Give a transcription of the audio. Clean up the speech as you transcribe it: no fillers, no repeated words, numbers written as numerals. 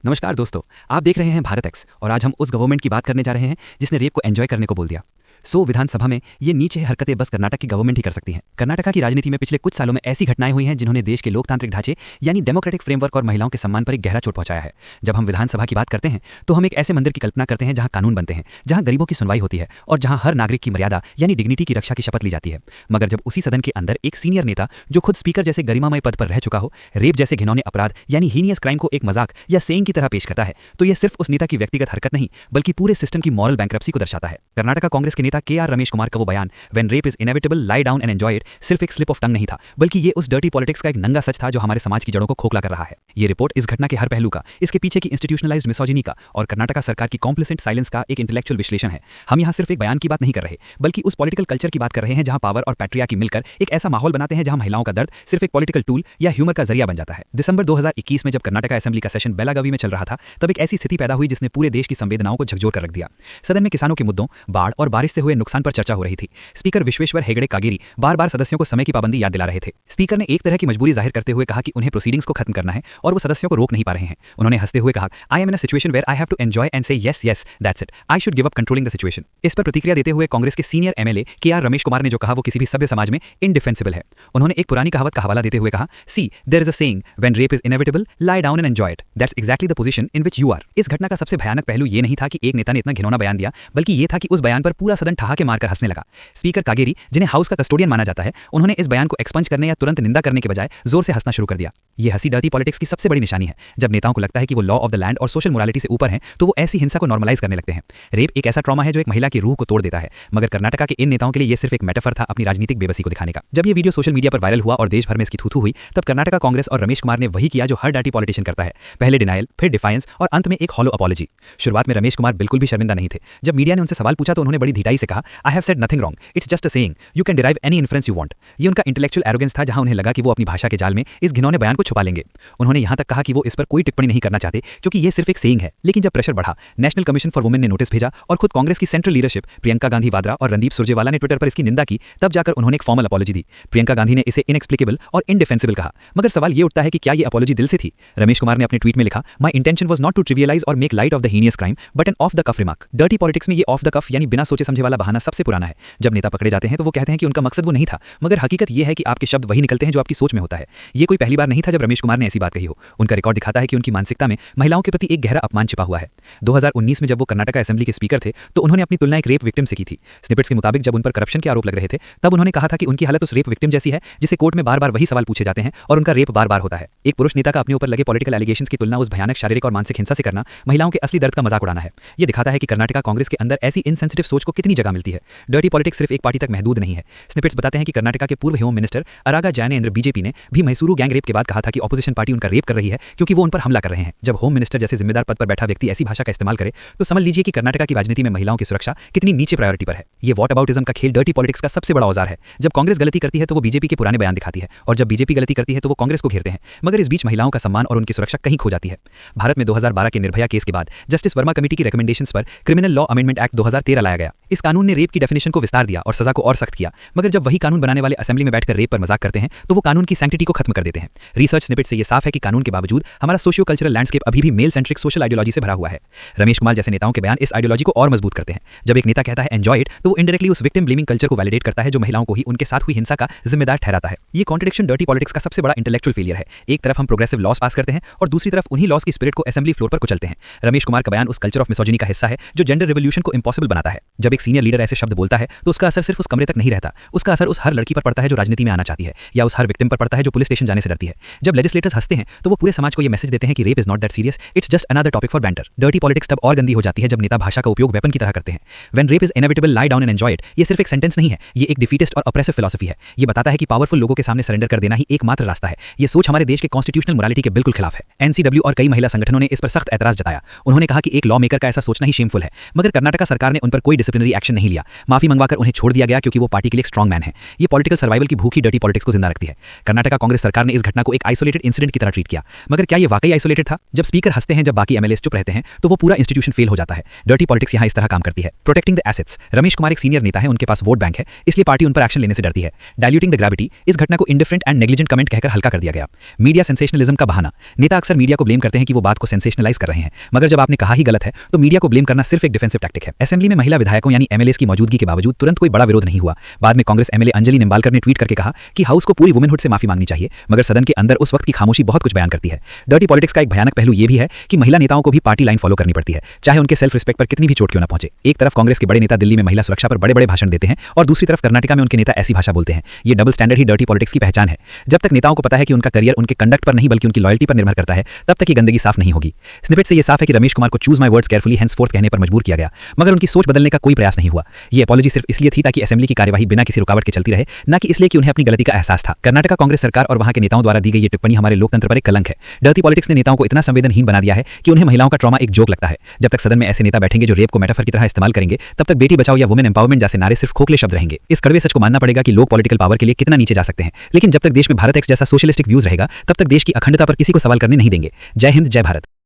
नमस्कार दोस्तों, आप देख रहे हैं भारत एक्स और आज हम उस गवर्नमेंट की बात करने जा रहे हैं जिसने रेप को एंजॉय करने को बोल दिया। विधानसभा में ये नीचे हरकतें बस कर्नाटक की गवर्नमेंट ही कर सकती हैं। कर्नाटक की राजनीति में पिछले कुछ सालों में ऐसी घटनाएं हुई हैं जिन्होंने देश के लोकतांत्रिक ढांचे यानी डेमोक्रेटिक फ्रेमवर्क और महिलाओं के सम्मान पर एक गहरा चोट पहुंचाया है। जब हम विधानसभा की बात करते हैं तो हम एक ऐसे मंदिर की कल्पना करते हैं जहां कानून बनते हैं, जहां गरीबों की सुनवाई होती है और जहां हर नागरिक की मर्यादा यानी डिग्निटी की रक्षा की शपथ ली जाती है। मगर जब उसी सदन के अंदर एक सीनियर नेता जो खुद स्पीकर जैसे गरिमामय पद पर रह चुका हो, रेप जैसे घिनौने अपराध यानी हीनियस क्राइम को एक मजाक या सेइंग की तरह पेश करता है, तो यह सिर्फ उस नेता की व्यक्तिगत हरकत नहीं बल्कि पूरे सिस्टम की मॉरल बैंक्रप्सी को दर्शाता है। कर्नाटक कांग्रेस के नेता के.आर. रमेश कुमार का वो बयान when rape is inevitable lie down and enjoy it सिर्फ एक स्लिप ऑफ टंग नहीं था, बल्कि ये उस डर्टी पॉलिटिक्स का एक नंगा सच था जो हमारे समाज की जड़ों को खोखला कर रहा है। ये रिपोर्ट इस घटना के हर पहलू का, इसके पीछे की इंस्टीट्यूशनलाइज्ड मिसोजिनी का और कर्नाटक सरकार की कॉम्प्लिसेंट साइलेंस का एक इंटेलेक्चुअल विश्लेषण है। हम यहाँ सिर्फ एक बयान की बात नहीं कर रहे, बल्कि उस पॉलिटिकल कल्चर की बात कर रहे हैं जहां पावर और पैट्रियार्की मिलकर एक ऐसा माहौल बनाते हैं जहां महिलाओं का दर्द सिर्फ एक पॉलिटिकल टूल या ह्यूमर का जरिया बन जाता है। दिसंबर 2021 में जब कर्नाटक असेंबली का सेशन बेलागावी में चल रहा था, तब एक ऐसी स्थिति पैदा हुई जिसने पूरे देश की संवेदनाओं को झकझोर कर रख दिया। सदन में किसानों के मुद्दों, बाढ़ और बारिश से हुए नुकसान पर चर्चा हो रही थी। स्पीकर विश्वेश्वर हेगड़े कागेरी बार-बार सदस्यों को समय की पाबंदी याद दिला रहे थे। स्पीकर ने एक तरह की मजबूरी जाहिर करते हुए कहा कि उन्हें प्रोसीडिंग्स को खत्म करना है और वो सदस्यों को रोक नहीं पा रहे हैं। उन्होंने हंसते हुए कहा, I am in a situation where I have to enjoy and say yes yes that's it, I should give up controlling the situation. इस पर प्रतिक्रिया देते हुए कांग्रेस के सीनियर एमएलए के.आर. रमेश कुमार ने जो कहा वो किसी भी सभ्य समाज में इनडिफेंसिबल है। उन्होंने एक पुरानी कहावत का हवाला देते हुए कहा, see there is a saying when rape is inevitable lie down and enjoy it, that's exactly the position in which you are. इस घटना का सबसे भयानक पहलू ये नहीं था कि एक नेता ने इतना घिनौना बयान दिया, बल्कि ये था कि उस बयान पर पूरा सदन ठहाके मारकर हंसने लगा। स्पीकर कागेरी, जिन्हें हाउस का कस्टोडियन माना जाता है, उन्होंने इस बयान को एक्सपंज करने या तुरंत निंदा करने के बजाय जोर से हंसना शुरू कर दिया। ये हंसी डर्टी पॉलिटिक्स की सबसे बड़ी निशानी है। जब नेताओं को लगता है कि वो लॉ ऑफ द लैंड और सोशल मोरालिटी से ऊपर हैं, तो वो ऐसी हिंसा को नॉर्मलाइज करने लगते हैं। रेप एक ऐसा ट्रॉमा है जो एक महिला की रूह को तोड़ देता है, मगर कर्नाटक के इन नेताओं के लिए ये सिर्फ एक मेटाफर था अपनी राजनीतिक बेबसी को दिखाने का। जब ये वीडियो सोशल मीडिया पर वायरल हुआ और देश भर में इसकी थू-थू हुई, तब कर्नाटक कांग्रेस और रमेश कुमार ने वही किया जो हर डर्टी पॉलिटिशियन करता है, पहले डिनायल, फिर डिफायंस और अंत में एक हॉलो अपॉलॉजी। शुरुआत में रमेश कुमार बिल्कुल भी शर्मिंदा नहीं थे। जब मीडिया ने उनसे सवाल पूछा तो उन्होंने बड़ी ढिठाई से कहा, I have said nothing wrong, it's just a saying, you can derive any influence you want. ये उनका इंटेलेक्चुअल एरोगेंस था, जहां उन्हें लगा कि वो अपनी भाषा के जाल में इस घिनौने बयान को छुपा लेंगे। उन्होंने यहां तक कहा कि वो इस पर कोई टिप्पणी नहीं करना चाहते क्योंकि ये सिर्फ एक सेइंग है। लेकिन जब प्रेशर बढ़ा, नेशनल कमीशन फॉर वुमेन ने नोटिस भेजा और खुद कांग्रेस की सेंट्रल लीडरशिप प्रियंका गांधी वाड्रा और रणदीप सुरजेवाला ने ट्विटर पर इसकी निंदा की, तब जाकर उन्होंने एक फॉर्मल अपॉलॉजी दी। प्रियंका गांधी ने इसे इनएक्सप्लिकेबल और इनडिफेंसिबल कहा। मगर सवाल ये उठता है कि क्या ये अपॉलॉजी दिल से थी? रमेश कुमार ने अपने ट्वीट में लिखा, my intention was not to trivialise और make light of the heinous crime but an off the cuff remark. Dirty politics में ये ऑफ द कफ यानी बिना सोचे समझे वाला बहाना सबसे पुराना है। जब नेता पकड़े जाते हैं तो वो कहते हैं कि उनका मकसद वो नहीं था, मगर हकीकत ये है कि आपके शब्द वही निकलते हैं जो आपकी सोच में होता है। ये कोई पहली बार नहीं था जब रमेश कुमार ने ऐसी बात कही हो। उनका रिकॉर्ड दिखाता है कि उनकी मानसिकता में महिलाओं के प्रति एक गहरा अपमान छिपा हुआ है। 2019 में जब वो कर्नाटक असेंबली के स्पीकर थे तो उन्होंने अपनी तुलना एक रेप विक्टिम से की थी। स्निपेट्स के मुताबिक जब उन पर करप्शन के आरोप लग रहे थे, तब उन्होंने कहा था कि उनकी हालत उस रेप विक्टिम जैसी है जिसे कोर्ट में बार-बार वही सवाल पूछे जाते हैं और उनका रेप बार-बार होता है। एक पुरुष नेता का अपने ऊपर लगे पॉलिटिकल एलिगेशंस की तुलना उस भयानक शारीरिक और मानसिक हिंसा से करना महिलाओं के असली दर्द का मजाक उड़ाना है। ये दिखाता है कि कर्नाटक कांग्रेस के अंदर ऐसी इनसेंसिटिव सोच को कितनी जगह मिलती है। डर्टी पॉलिटिक्स सिर्फ एक पार्टी तक महदूद नहीं है। स्निपेट्स बताते हैं कि कर्नाटक के पूर्व होम मिनिस्टर अरागा जैनेंद्र बीजेपी ने भी मैसूरू गैंग रेप के बाद कहा था कि ऑपोजिशन पार्टी उनका रेप कर रही है क्योंकि वो उन पर हमला कर रहे हैं। जब होम मिनिस्टर जैसे जिम्मेदार पद पर बैठा व्यक्ति ऐसी भाषा का इस्तेमाल करे तो समझ लीजिए कि कर्नाटक की राजनीति में महिलाओं की सुरक्षा कितनी नीचे प्रायोरिटी पर है। ये वॉट अबाउटिज्म का खेल डर्टी पॉलिटिक्स का सबसे बड़ा औजार है। जब कांग्रेस गलती करती है तो वो बीजेपी के पुराने बयान दिखाती है और जब बीजेपी गलती करती है तो वो कांग्रेस को घेरते हैं, मगर इस बीच महिलाओं का सम्मान और उनकी सुरक्षा कहीं खो जाती है। भारत में 2012 के निर्भया केस के बाद जस्टिस वर्मा कमेटी की रिकमेंडेशंस पर क्रिमिनल लॉ अमेंडमेंट एक्ट 2013 लाया गया। इस कानून ने रेप की डेफिनेशन को विस्तार दिया और सजा को और सख्त किया, मगर जब वही कानून बनाने वाले असेंबली में बैठकर रेप पर मजाक करते हैं तो वो कानून की सैंक्टिटी को खत्म कर देते हैं। रिसर्च स्निपेट से ये साफ है कि कानून के बावजूद हमारा सोशियो कल्चरल लैंडस्केप अभी भी मेल सेंट्रिक सोशल आइडियोलॉजी से भरा हुआ है। रमेश कुमार जैसे नेताओं के बयान इस आइडियोलॉजी को और मजबूत करते हैं। जब एक नेता कहता है एंजॉय इट, तो वो इंडायरेक्टली उस विक्टिम ब्लेमिंग कल्चर को वैलिडेट करता है जो महिलाओं को ही उनके साथ हुई हिंसा का जिम्मेदार ठहराता है। ये कॉन्ट्रडिक्शन डर्टी पॉलिटिक्स का सबसे बड़ा इंटेलेक्चुअल फेलियर है। एक तरफ हम प्रोग्रेसिव लॉस पास करते हैं और दूसरी तरफ उन्हीं लॉस की स्पिरिट को असेंबली फ्लोर पर कुचलते हैं। रमेश कुमार का बयान उस कल्चर ऑफ मिसोजिनी का हिस्सा है जो जेंडर रिवोल्यूशन को इंपॉसिबल बनाता है। जब एक सीनियर लीडर ऐसे शब्द बोलता है तो उसका असर सिर्फ उस कमरे तक नहीं रहता, उसका असर उस हर लड़की पर पड़ता है जो राजनीति में आना चाहती है, या उस हर विक्टिम पर पड़ता है जो पुलिस स्टेशन जाने से डरती है। जब लेजिस्लेटर्स हंसते हैं तो वो पूरे समाज को ये मैसेज देते हैं कि rape is not that serious, it's just another topic for banter. Dirty politics तब और गंदी हो जाती है जब नेता भाषा का उपयोग वेपन की तरह करते हैं। When rape is inevitable lie down and enjoy it, ये सिर्फ एक सेंटेंस नहीं है, ये एक डिफीटिस्ट और ऑप्रेसिव फिलॉसफी है। ये बताता है कि पावरफुल लोगों के सामने सरेंडर कर देना ही एकमात्र रास्ता है। ये सोच हमारे देश के कॉन्स्टिट्यूशनल मोरालिटी के बिल्कुल खिलाफ है। एनसीडब्ल्यू और कई महिला संगठनों ने इस पर सख्त ऐतराज जताया। उन्होंने कहा कि एक लॉ मेकर का ऐसा सोचना ही शेमफुल है, मगर कर्नाटक सरकार ने उन पर कोई डिसिप्लिनरी एक्शन नहीं लिया, माफी मंगवाकर उन्हें छोड़ दिया गया क्योंकि वो पार्टी के लिए स्ट्रांग मैन है। ये पॉलिटिकल सर्वाइवल की भूखी डर्टी पॉलिटिक्स को जिंदा रखती है। कर्नाटका कांग्रेस सरकार ने इस घटना को एक आइसोलेटेड इंसिडेंट की तरह ट्रीट किया, मगर क्या ये वाकई आइसोलेटेड था? जब स्पीकर हंसते हैं, जब बाकी एमएलएस चुप रहते हैं, तो वो पूरा इंस्टीट्यूशन फेल हो जाता है। डर्टी पॉलिटिक्स यहाँ इस तरह काम करती है। Protecting the assets. Ramesh Kumar एक सीनियर नेता है, उनके पास वोट बैंक है, इसलिए पार्टी उन पर एक्शन लेने से डरती है। Diluting the gravity. इस घटना को इंडिफरेंट एंड नेग्लिजेंट कमेंट कहकर हल्का कर दिया गया। मीडिया सेंसेशनलिज्म का बहाना। नेता अक्सर मीडिया को ब्लेम करते हैं कि वो बात को सेंसेशनलाइज कर रहे हैं, मगर जब आपने कहा ही गलत है तो मीडिया को ब्लेम करना सिर्फ एक डिफेंसिव टैक्टिक है। असेंबली में महिला विधायकों यानी एमएलएस की मौजूदगी के बावजूद तुरंत कोई बड़ा विरोध नहीं हुआ। बाद में कांग्रेस एमएलए अंजलि निंबालकर ने ट्वीट करके कहा कि हाउस को पूरी वुमेनहुड से माफी मांगनी चाहिए, मगर सदन के अंदर उस वक्त की खामोशी बहुत कुछ बयान करती है। डर्टी पॉलिटिक्स का एक भयानक पहलू यह भी है कि महिला नेताओं को भी पार्टी लाइन फॉलो करनी पड़ती है, चाहे उनके सेल्फ रिस्पेक्ट पर कितनी भी चोट क्यों न पहुंचे। एक तरफ कांग्रेस के बड़े नेता दिल्ली में महिला सुरक्षा पर बड़े बड़े भाषण देते हैं और दूसरी तरफ कर्नाटका में उनके नेता ऐसी भाषा बोलते हैं। ये डबल स्टैंडर्ड ही डर्टी पॉलिटिक्स की पहचान है। जब तक नेताओं को पता है कि उनका करियर उनके कंडक्ट पर नहीं बल्कि उनकी लॉयल्टी पर निर्भर करता है, तब तक ये गंदगी साफ नहीं होगी। स्निपेट से ये साफ है कि रमेश कुमार को चूज माय वर्ड्स केयरफुली हेंसफोर्थ कहने पर मजबूर किया गया, मगर उनकी सोच बदलने का कोई प्रयास नहीं हुआ। ये अपॉलॉजी सिर्फ इसलिए थी ताकि असेंबली की कार्यवाही बिना किसी रुकावट के चलती रहे, न कि इसलिए कि उन्हें अपनी गलती का एहसास था। कर्नाटका कांग्रेस सरकार और वहां के नेताओं द्वारा दी गई ये टिप्पणी हमारे लोकतंत्र पर एक कलंक है। डर्टी पॉलिटिक्स ने नेताओं को इतना संवेदनहीन बना दिया है कि उन्हें महिलाओं का ट्रॉमा एक जोक लगता है। जब तक सदन में ऐसे नेता बैठेंगे जो रेप को मेटाफर की तरह इस्तेमाल करेंगे, तब तक बेटी बचाओ या वुमेन एम्पावरमेंट जैसे नारे सिर्फ खोखले शब्द रहेंगे। इस कड़वे सच को मानना पड़ेगा कि लोग पॉलिटिकल पावर के लिए कितना नीचे जा सकते हैं, लेकिन जब तक देश में भारत एक्स जैसा सोशलिस्टिक व्यूज रहेगा, तब तक देश की अखंडता पर किसी को सवाल करने नहीं देंगे। जय हिंद, जय भारत।